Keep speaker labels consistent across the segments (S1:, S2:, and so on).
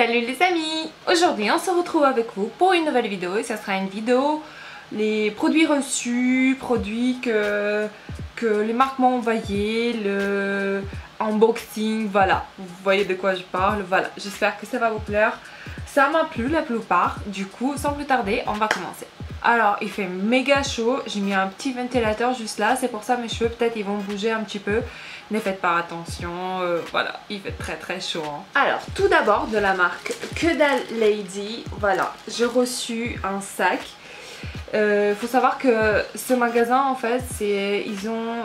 S1: Salut les amis! Aujourd'hui on se retrouve avec vous pour une nouvelle vidéo et ça sera une vidéo les produits reçus, produits que les marques m'ont envoyé, le unboxing, voilà, vous voyez de quoi je parle, voilà, j'espère que ça va vous plaire. Ça m'a plu la plupart, du coup sans plus tarder on va commencer. Alors il fait méga chaud, j'ai mis un petit ventilateur juste là, c'est pour ça mes cheveux peut-être ils vont bouger un petit peu. Ne faites pas attention, voilà, il fait très chaud. Hein. Alors tout d'abord de la marque Que Dalle Lady, voilà, j'ai reçu un sac. Faut savoir que ce magasin en fait, ils ont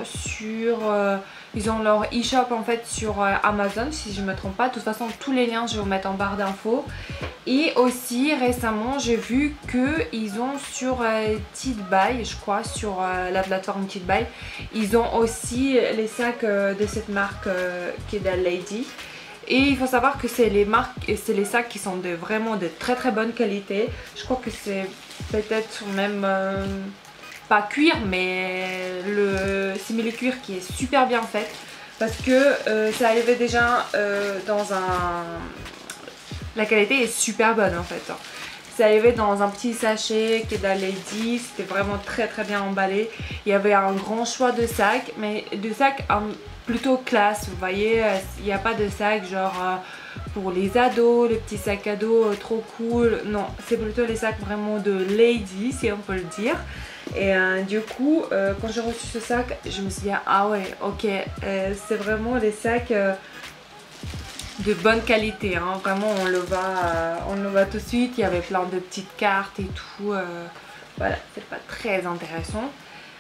S1: leur e-shop en fait sur Amazon si je me trompe pas. De toute façon tous les liens je vais vous mettre en barre d'infos. Et aussi récemment j'ai vu qu'ils ont sur Tidbuy, je crois, sur la plateforme Tidbuy, ils ont aussi les sacs de cette marque Que Dalle Lady. Et il faut savoir que c'est les sacs qui sont vraiment de très bonne qualité. Je crois que c'est peut-être même pas cuir mais le simili-cuir qui est super bien fait. Parce que ça arrivait déjà dans un... La qualité est super bonne en fait. C'est arrivé dans un petit sachet Que Dalle Lady, c'était vraiment très bien emballé. Il y avait un grand choix de sacs, mais de sacs plutôt classe, vous voyez, il n'y a pas de sacs genre pour les ados, les petits sacs à dos trop cool, non, c'est plutôt les sacs vraiment de lady si on peut le dire. Et du coup, quand j'ai reçu ce sac, je me suis dit ah ouais, ok, c'est vraiment des sacs de bonne qualité, hein. Vraiment on le voit tout de suite, il y avait plein de petites cartes et tout, voilà, c'est pas très intéressant.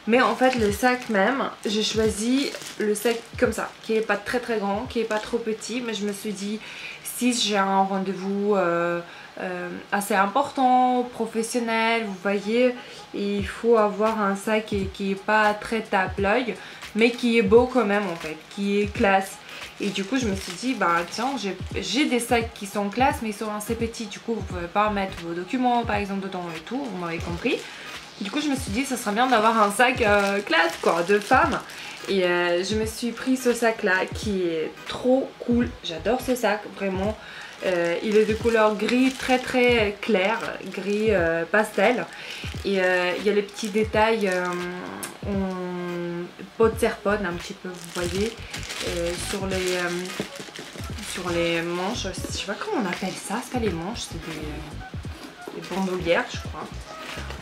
S1: Mais en fait le sac même, j'ai choisi le sac comme ça, qui est pas très grand, qui est pas trop petit, mais je me suis dit si j'ai un rendez-vous assez important, professionnel, vous voyez, il faut avoir un sac qui est pas très tape-l'œil, mais qui est beau quand même en fait, qui est classe. Et du coup je me suis dit bah tiens, j'ai des sacs qui sont classe mais ils sont assez petits, du coup vous pouvez pas mettre vos documents par exemple dedans et tout, vous m'avez compris. Du coup je me suis dit ça serait bien d'avoir un sac classe quoi, de femme. Et je me suis pris ce sac là qui est trop cool, j'adore ce sac vraiment. Il est de couleur gris très clair, gris pastel. Et il y a les petits détails en peau de serpone un petit peu, vous voyez, sur les manches, je sais pas comment on appelle ça, c'est pas les manches, c'est des bandoulières je crois.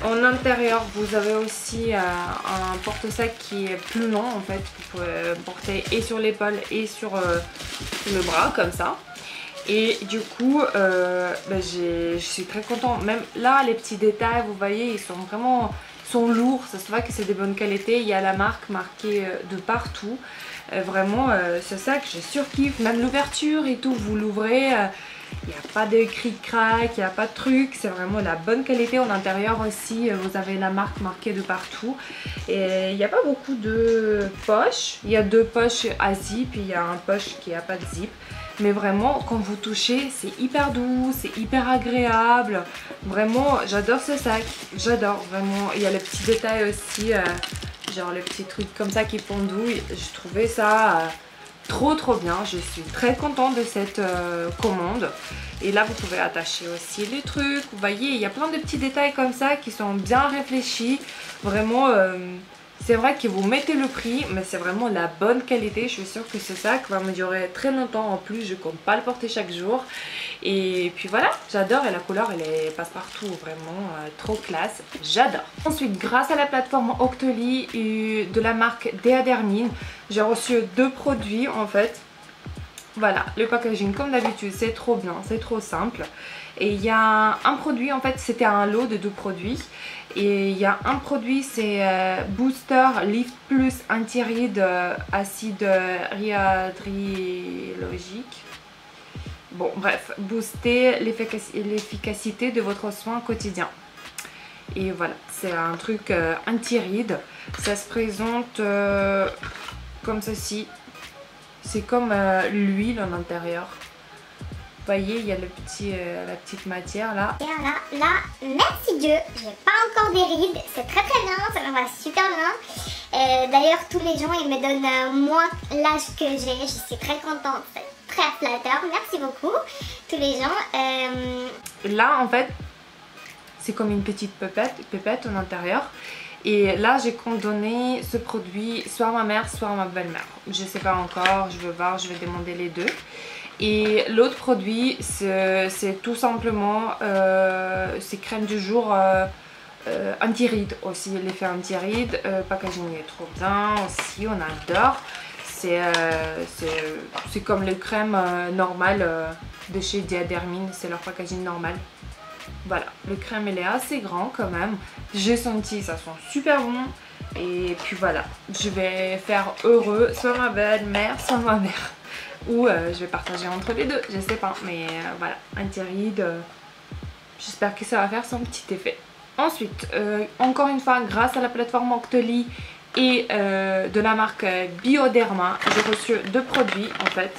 S1: En intérieur vous avez aussi un porte-sac qui est plus long en fait, vous pouvez porter et sur l'épaule et sur le bras comme ça. Et du coup je suis très contente, même là les petits détails vous voyez ils sont vraiment lourds, ça se voit que c'est de bonne qualité, il y a la marque marquée de partout. Vraiment ce sac je surkiffe, même l'ouverture et tout, vous l'ouvrez, il n'y a pas de cric-crac, il n'y a pas de truc, c'est vraiment la bonne qualité. En intérieur aussi vous avez la marque marquée de partout. Et il n'y a pas beaucoup de poches, il y a deux poches à zip, il y a un poche qui n'a pas de zip. Mais vraiment quand vous touchez c'est hyper doux, c'est hyper agréable. Vraiment j'adore ce sac, j'adore vraiment. Il y a les petits détails aussi, genre les petits trucs comme ça qui pendouillent. J'ai trouvé ça trop bien, je suis très contente de cette commande. Et là vous pouvez attacher aussi les trucs, vous voyez il y a plein de petits détails comme ça qui sont bien réfléchis. Vraiment c'est vrai que vous mettez le prix mais c'est vraiment la bonne qualité. Je suis sûre que ce sac va me durer très longtemps, en plus je compte pas le porter chaque jour. Et puis voilà, j'adore et la couleur elle est passe-partout, vraiment trop classe, j'adore. Ensuite grâce à la plateforme Octoly et de la marque Déadermine, j'ai reçu deux produits en fait. Voilà, le packaging comme d'habitude c'est trop bien, c'est trop simple. Et il y a un produit, en fait c'était un lot de deux produits. Et il y a un produit, c'est Booster Lift Plus Anti-Rides Acide Hyaluronique. Bon bref, booster l'efficacité de votre soin quotidien. Et voilà, c'est un truc anti-rides. Ça se présente comme ceci. C'est comme l'huile en intérieur. Vous voyez, il y a la petite matière là.
S2: Et là, merci Dieu, j'ai pas encore des rides, c'est très bien, ça me va super bien. D'ailleurs, tous les gens ils me donnent moins l'âge que j'ai, je suis très contente, c'est très flatteur, merci beaucoup. tous les gens.
S1: Là en fait c'est comme une petite pépette en intérieur. Et là j'ai compte donner ce produit soit à ma mère soit à ma belle-mère. Je sais pas encore, je veux voir, je vais demander les deux. Et l'autre produit c'est tout simplement c'est crème du jour anti-rides aussi, l'effet anti-rides. Packaging est trop bien aussi, on adore. C'est comme les crèmes normales de chez Diadermine, c'est leur packaging normal. Voilà, le crème il est assez grand quand même. J'ai senti, ça sent super bon. Et puis voilà, je vais faire heureux soit ma belle-mère, soit ma mère. Ou je vais partager entre les deux, je sais pas. Mais voilà, anti-rides, j'espère que ça va faire son petit effet. Ensuite, encore une fois, grâce à la plateforme Octoly et de la marque Bioderma, j'ai reçu deux produits en fait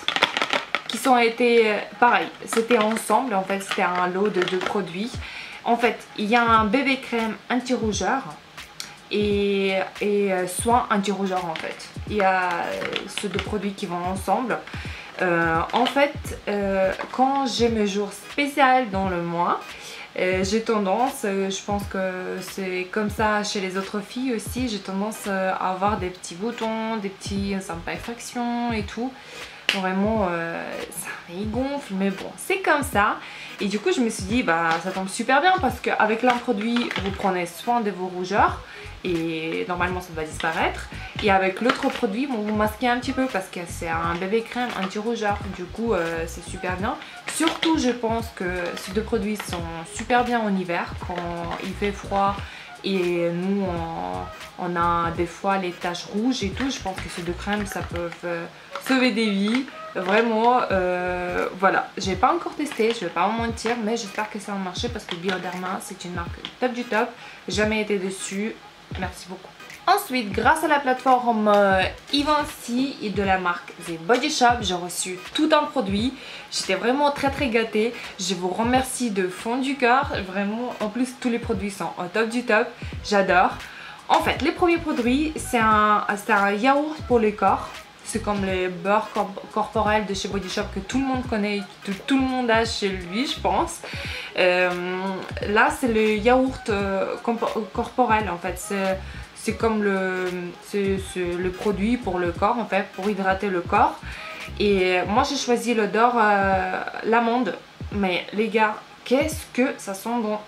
S1: qui sont été pareil, c'était ensemble en fait, c'était un lot de deux produits. En fait, il y a un bébé crème anti-rougeur et soin anti-rougeur en fait. Il y a ces deux produits qui vont ensemble. En fait, quand j'ai mes jours spéciaux dans le mois, j'ai tendance, je pense que c'est comme ça chez les autres filles aussi, j'ai tendance à avoir des petits boutons, des petits imperfections et tout. Vraiment ça me gonfle, mais bon c'est comme ça. Et du coup je me suis dit bah ça tombe super bien parce qu'avec l'un produit vous prenez soin de vos rougeurs et normalement ça va disparaître, et avec l'autre produit bon, vous masquez un petit peu parce que c'est un bébé crème anti-rougeur. Du coup c'est super bien. Surtout je pense que ces deux produits sont super bien en hiver quand il fait froid et nous on a des fois les taches rouges et tout. Je pense que ces deux crèmes ça peut sauver des vies. Vraiment voilà, j'ai pas encore testé, je vais pas vous mentir, mais j'espère que ça va marcher parce que Bioderma c'est une marque top du top, jamais été déçue, merci beaucoup. Ensuite, grâce à la plateforme Evency et de la marque The Body Shop, j'ai reçu tout un produit. J'étais vraiment très gâtée. Je vous remercie de fond du cœur. Vraiment, en plus tous les produits sont au top du top. J'adore. En fait, les premiers produits, c'est un yaourt pour le corps. C'est comme les beurre corporel de chez Body Shop que tout le monde connaît, que tout le monde a chez lui, je pense. Là, c'est le yaourt corporel en fait. C'est comme le produit pour le corps en fait, pour hydrater le corps. Et moi j'ai choisi l'odeur l'amande. Mais les gars, qu'est-ce que ça sent bon.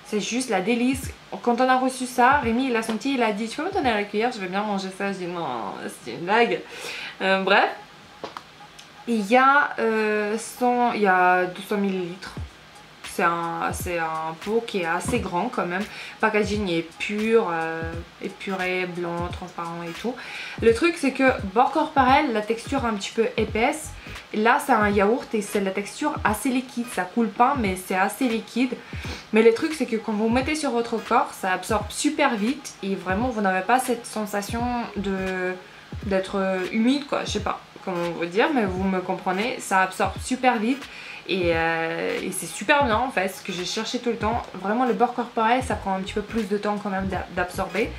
S1: C'est juste la délice. Quand on a reçu ça, Rémi il a senti, il a dit tu peux me donner la cuillère, je vais bien manger ça. Je dis non, c'est une blague. Bref. Il y a 200 millilitres. C'est un pot qui est assez grand quand même. Packaging est pur, épuré, blanc, transparent et tout. Le truc c'est que beurre corporel, la texture un petit peu épaisse. Là c'est un yaourt et c'est la texture assez liquide. Ça coule pas mais c'est assez liquide. Mais le truc c'est que quand vous mettez sur votre corps, ça absorbe super vite. Et vraiment vous n'avez pas cette sensation d'être humide quoi. Je sais pas comment vous dire mais vous me comprenez. Ça absorbe super vite. Et c'est super bien en fait, ce que j'ai cherché tout le temps. Vraiment le beurre corporel ça prend un petit peu plus de temps quand même d'absorber.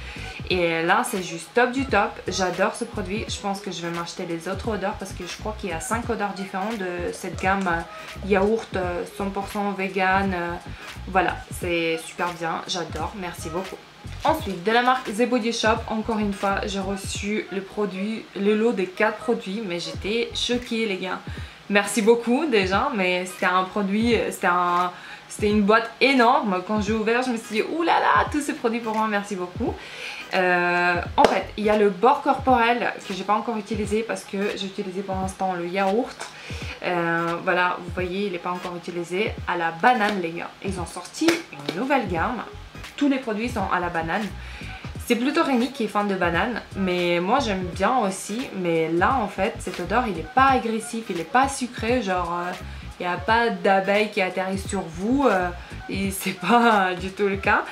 S1: Et là c'est juste top du top. J'adore ce produit. Je pense que je vais m'acheter les autres odeurs parce que je crois qu'il y a 5 odeurs différentes de cette gamme yaourt 100% vegan. Voilà, c'est super bien, j'adore, merci beaucoup. Ensuite, de la marque The Body Shop, encore une fois, j'ai reçu le lot des 4 produits, mais j'étais choquée les gars. Merci beaucoup déjà, mais c'était un produit, c'était une boîte énorme. Quand j'ai ouvert, je me suis dit oulala, tous ces produits pour moi, merci beaucoup. En fait, il y a le beurre corporel que j'ai pas encore utilisé parce que j'ai utilisé pour l'instant le yaourt. Voilà, vous voyez, il n'est pas encore utilisé. À la banane, les gars. Ils ont sorti une nouvelle gamme. Tous les produits sont à la banane. C'est plutôt Rémi qui est fan de banane, mais moi j'aime bien aussi. Mais là en fait, cette odeur il n'est pas agressif, il n'est pas sucré, genre il n'y a pas d'abeilles qui atterrissent sur vous, et c'est pas du tout le cas.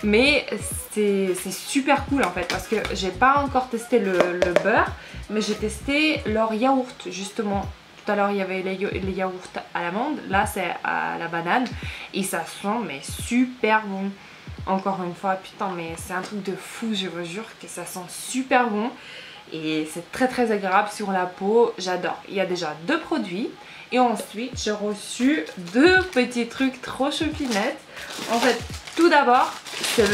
S1: Mais c'est super cool en fait, parce que j'ai pas encore testé le beurre, mais j'ai testé leur yaourt justement. Tout à l'heure il y avait les yaourts à l'amande, là c'est à la banane, et ça sent mais super bon. Encore une fois, putain mais c'est un truc de fou, je vous jure que ça sent super bon. Et c'est très agréable sur la peau, j'adore. Il y a déjà 2 produits Et ensuite j'ai reçu 2 petits trucs trop choupinettes. En fait tout d'abord c'est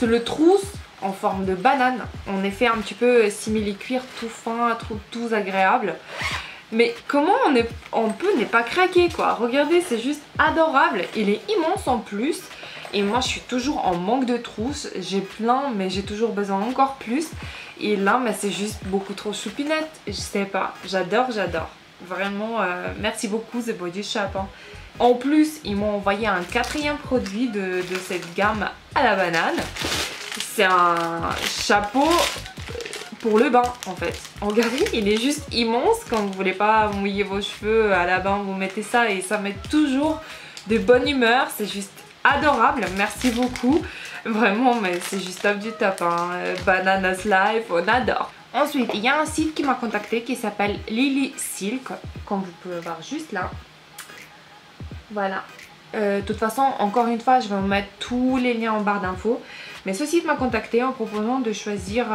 S1: le trousse en forme de banane. En effet un petit peu simili-cuir, tout fin, tout agréable. Mais comment on peut ne pas craquer quoi. Regardez, c'est juste adorable. Il est immense en plus. Et moi je suis toujours en manque de trousses. J'ai plein mais j'ai toujours besoin encore plus. Et là mais c'est juste beaucoup trop choupinette. Je sais pas, j'adore. Vraiment merci beaucoup The Body Shop hein. En plus ils m'ont envoyé un 4e produit de cette gamme à la banane. C'est un chapeau pour le bain en fait. Regardez, il est juste immense. Quand vous voulez pas mouiller vos cheveux à la bain, vous mettez ça et ça met toujours de bonne humeur. C'est juste adorable, merci beaucoup. Vraiment, mais c'est juste top du top hein. Bananas Life, on adore. Ensuite, il y a un site qui m'a contacté qui s'appelle Lily Silk, comme vous pouvez voir juste là. Voilà. De toute façon, encore une fois, je vais vous mettre tous les liens en barre d'infos. Mais ce site m'a contacté en proposant de choisir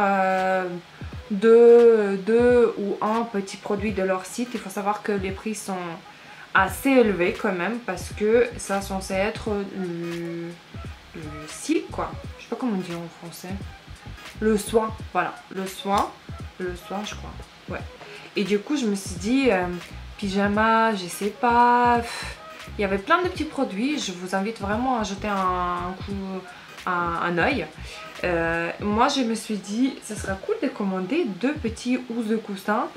S1: deux ou un petit produit de leur site. Il faut savoir que les prix sont assez élevés quand même parce que ça est censé être le silk quoi. Je sais pas comment on dit en français. Le soin, voilà. Le soin je crois. Ouais. Et du coup, je me suis dit, pyjama, je sais pas. Il y avait plein de petits produits. Je vous invite vraiment à jeter un œil. Moi je me suis dit ça serait cool de commander 2 petits housses de coussin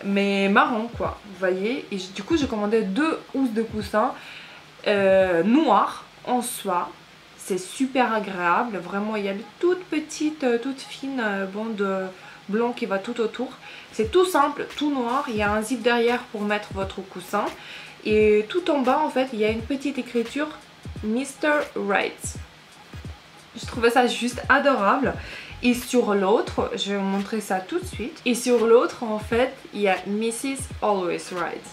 S1: mais marron quoi, vous voyez. Et du coup j'ai commandé 2 housses de coussin noires en soie. C'est super agréable, vraiment il y a de toutes petites, toutes fines bandes blanc qui va tout autour. C'est tout simple, tout noir, il y a un zip derrière pour mettre votre coussin. Et tout en bas en fait il y a une petite écriture Mr. Right. Je trouvais ça juste adorable. Et sur l'autre, je vais vous montrer ça tout de suite. Et sur l'autre en fait il y a Mrs. Always Right.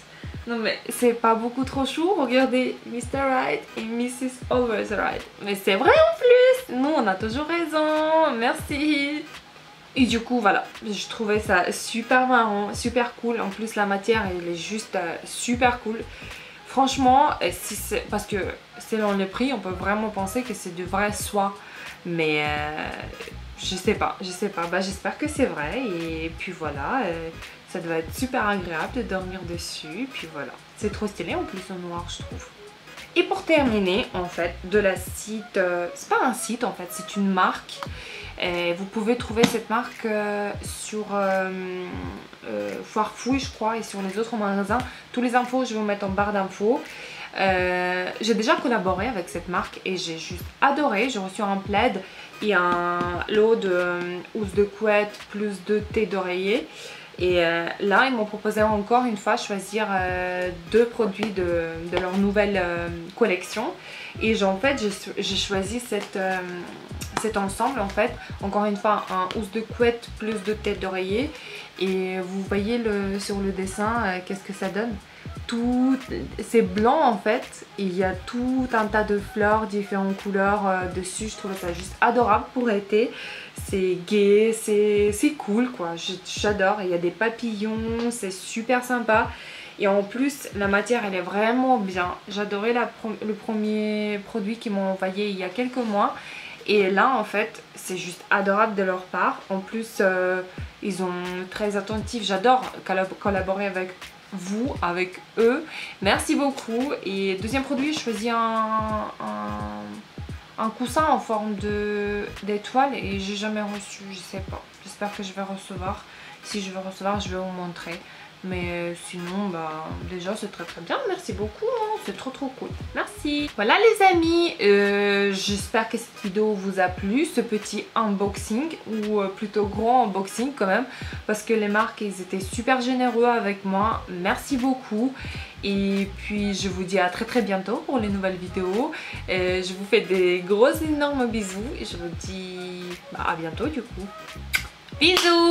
S1: Non mais c'est pas beaucoup trop chou. Regardez, Mr. Right et Mrs. Always Right. Mais c'est vrai en plus. Nous on a toujours raison. Merci. Et du coup voilà, je trouvais ça super marrant, super cool. En plus la matière elle est juste super cool. Franchement, si parce que selon le prix on peut vraiment penser que c'est de vrai soie. Mais je sais pas. Bah, j'espère que c'est vrai. Et puis voilà, ça doit être super agréable de dormir dessus. Et puis voilà, c'est trop stylé en plus en noir je trouve. Et pour terminer en fait de la site, c'est pas un site en fait, c'est une marque. Et vous pouvez trouver cette marque sur Foire Fouille je crois et sur les autres magasins. Tous les infos je vais vous mettre en barre d'infos. J'ai déjà collaboré avec cette marque et j'ai juste adoré. J'ai reçu un plaid et un lot de housses de couette plus de thé d'oreiller. Et là ils m'ont proposé encore une fois choisir 2 produits de leur nouvelle collection. Et en fait j'ai choisi cet ensemble en fait. Encore une fois un housse de couette plus de tête d'oreiller. Et vous voyez sur le dessin qu'est-ce que ça donne. C'est blanc en fait. Il y a tout un tas de fleurs différentes couleurs dessus. Je trouve ça juste adorable pour été. C'est gai, c'est cool quoi. J'adore. Il y a des papillons, c'est super sympa. Et en plus la matière elle est vraiment bien. J'adorais le premier produit qu'ils m'ont envoyé il y a quelques mois. Et là en fait c'est juste adorable de leur part. En plus ils sont très attentifs. J'adore collaborer avec vous, avec eux. Merci beaucoup. Et deuxième produit, je choisis un coussin en forme d'étoile et j'ai jamais reçu, je sais pas. J'espère que je vais recevoir. Si je vais recevoir, je vais vous montrer. Mais sinon, bah déjà c'est très bien. Merci beaucoup, hein. C'est trop cool. Merci. Voilà les amis, j'espère que cette vidéo vous a plu, ce petit unboxing ou plutôt grand unboxing quand même, parce que les marques ils étaient super généreux avec moi. Merci beaucoup. Et puis je vous dis à très bientôt pour les nouvelles vidéos. Je vous fais des gros énormes bisous et je vous dis à bientôt du coup. Bisous.